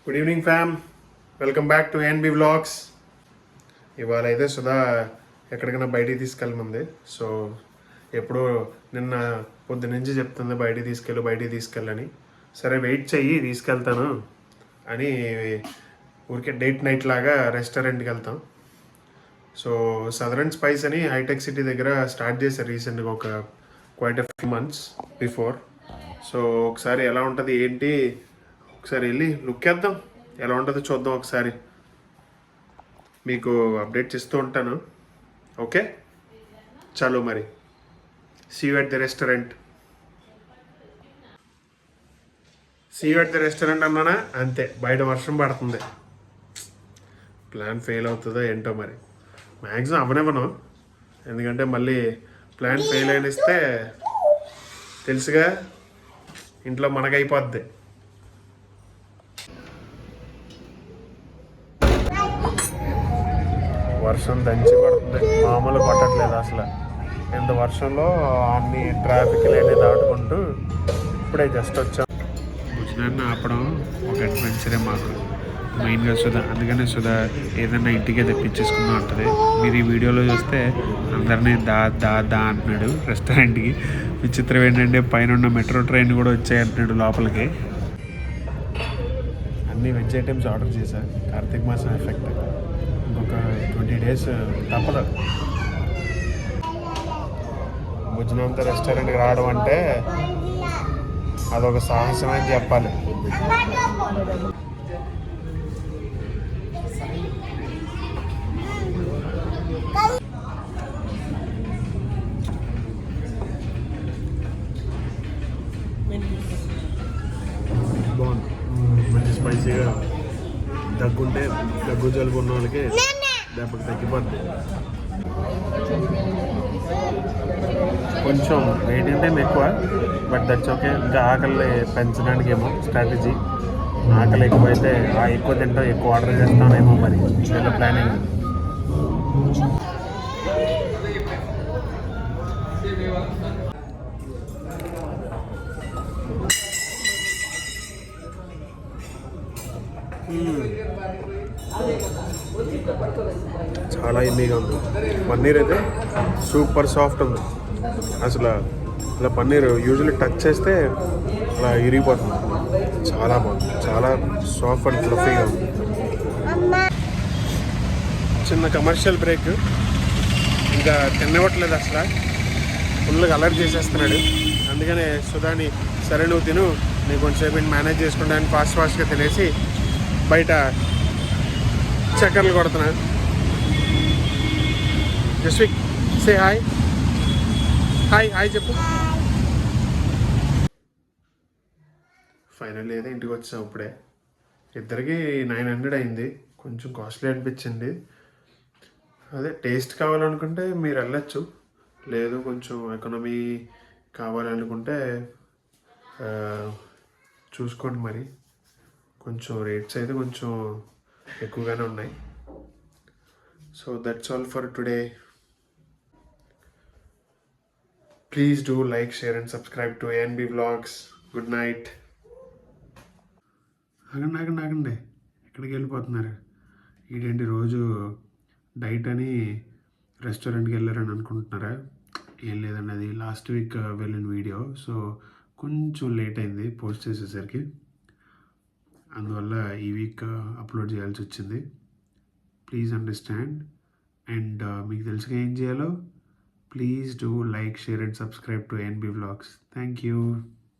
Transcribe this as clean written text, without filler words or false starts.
Good evening fam, welcome back to NB vlogs. ఇవాళ అయితే సుధా ఎక్కడికైనా బయటికి తీసుకెళ్ళమంది. సో ఎప్పుడో నిన్న పొద్దు నుంచి చెప్తుంది బయటికి తీసుకెళ్ళని. సరే వెయిట్ చెయ్యి, తీసుకెళ్తాను అని ఊరికే డేట్ నైట్ లాగా రెస్టారెంట్కి వెళ్తాం. సో సదరన్ స్పైస్ అని హైటెక్ సిటీ దగ్గర స్టార్ట్ చేశారు రీసెంట్గా, ఒక quite a few months before. So ఒకసారి ఎలా ఉంటుంది ఏంటి, ఒకసారి వెళ్ళి లుక్ వేద్దాం, ఎలా ఉంటుందో చూద్దాం. ఒకసారి మీకు అప్డేట్స్ ఇస్తూ ఉంటాను. ఓకే, చలో మరి, see you at the restaurant. See you at the restaurant అన్నానా, అంతే, బయట వర్షం పడుతుంది. ప్లాన్ ఫెయిల్ అవుతుందో ఏంటో మరి, మ్యాక్సిమం అవనివ్వను. ఎందుకంటే మళ్ళీ ప్లాన్ ఫెయిల్ అయినిస్తే తెలుసుగా, ఇంట్లో మనకైపోద్ది. వర్షం దంచి పడుతుంది, మామూలు పట్టట్లేదు అసలు. ఇంత వర్షంలో అన్ని ట్రాఫిక్ లేని దాటుకుంటూ ఇప్పుడే జస్ట్ వచ్చాం. భోజనాన్ని ఆపడం ఒక అడ్వెంచరే మాకు, మెయిన్గా సుధా. అందుకనే సుధా ఏదైనా ఇంటికే తెప్పించేసుకుందాం ఉంటుంది. మీరు ఈ వీడియోలో చూస్తే అందరినీ దా దా దా అంటున్నాడు రెస్టారెంట్కి. విచిత్రం ఏంటంటే పైన ఉన్న మెట్రో ట్రైన్ కూడా వచ్చాయంటున్నాడు లోపలికి. అన్ని వెజ్ ఐటమ్స్ ఆర్డర్ చేశాను, కార్తీక మాసం ఎఫెక్ట్. ఇంకొక 20 days తప్పదు. భుజనంత రెస్టారెంట్కి రావడం అంటే అదొక సాహసం అని చెప్పాలి. బాగుంది, మంచి స్పైసీగా. దగ్గుంటే దగ్గు జలుబు ఉన్న వాళ్ళకి దెబ్బకి తగ్గిపోద్ది. కొంచెం వెయిటింగ్ టైం ఎక్కువ, బట్ దట్స్ ఓకే. ఇంకా ఆకలి పెంచడానికి ఏమో స్ట్రాటజీ. ఆకలి ఎక్కువైతే ఎక్కువ తింటాం, ఎక్కువ ఆర్డర్ చేస్తానేమో మరి, వీళ్ళ ప్లానింగ్. చాలా ఎన్నీగా ఉంది. పన్నీర్ అయితే సూపర్ సాఫ్ట్ ఉంది అసలు. ఇలా పన్నీర్ యూజువల్లీ టచ్ చేస్తే అలా ఇరిగిపోతుంది. చాలా బాగుంది, చాలా సాఫ్ట్ అండ్ ఫ్లఫీగా ఉంది. చిన్న కమర్షియల్ బ్రేక్. ఇంకా తినవట్లేదు అసలు, ఫుల్గా అలర్ట్ చేసేస్తున్నాడు. అందుకనే సుధాని, సరే నువ్వు తిను, నేను కొంచెంసేపు మేనేజ్ చేసుకుంటాను ఫాస్ట్గా తినేసి బయట చక్కర్లు కొడుతున్నా. జస్విక్, సే హాయ్. హాయ్ హాయ్ చెప్పు. ఫైనల్ అయితే ఇంటికి వచ్చాం ఇప్పుడే. ఇద్దరికి 900 అయింది, కొంచెం కాస్ట్లీ అనిపించింది. అదే టేస్ట్ కావాలనుకుంటే మీరు వెళ్ళచ్చు, లేదు కొంచెం ఎకనమీ కావాలనుకుంటే చూసుకోండి మరి. కొంచెం రేట్స్ అయితే కొంచెం ఎక్కువగానే ఉన్నాయి. So that's all for today. Please do like, share and subscribe to NB vlogs. Good night. ఆగండి, ఎక్కడికి వెళ్ళిపోతున్నారు? ఏంటంటే రోజు డైట్ అని రెస్టారెంట్కి వెళ్ళారని అనుకుంటున్నారా? ఏం లేదండి, అది లాస్ట్ వీక్ వెళ్ళిన వీడియో. సో కొంచెం లేట్ అయింది పోస్ట్ చేసేసరికి, అందువల్ల ఈ వీక్ అప్లోడ్ చేయాల్సి వచ్చింది. Please understand. అండ్ మీకు తెలుసుగా ఏం చేయాలో. Please do like, share and subscribe to NB vlogs. Thank you.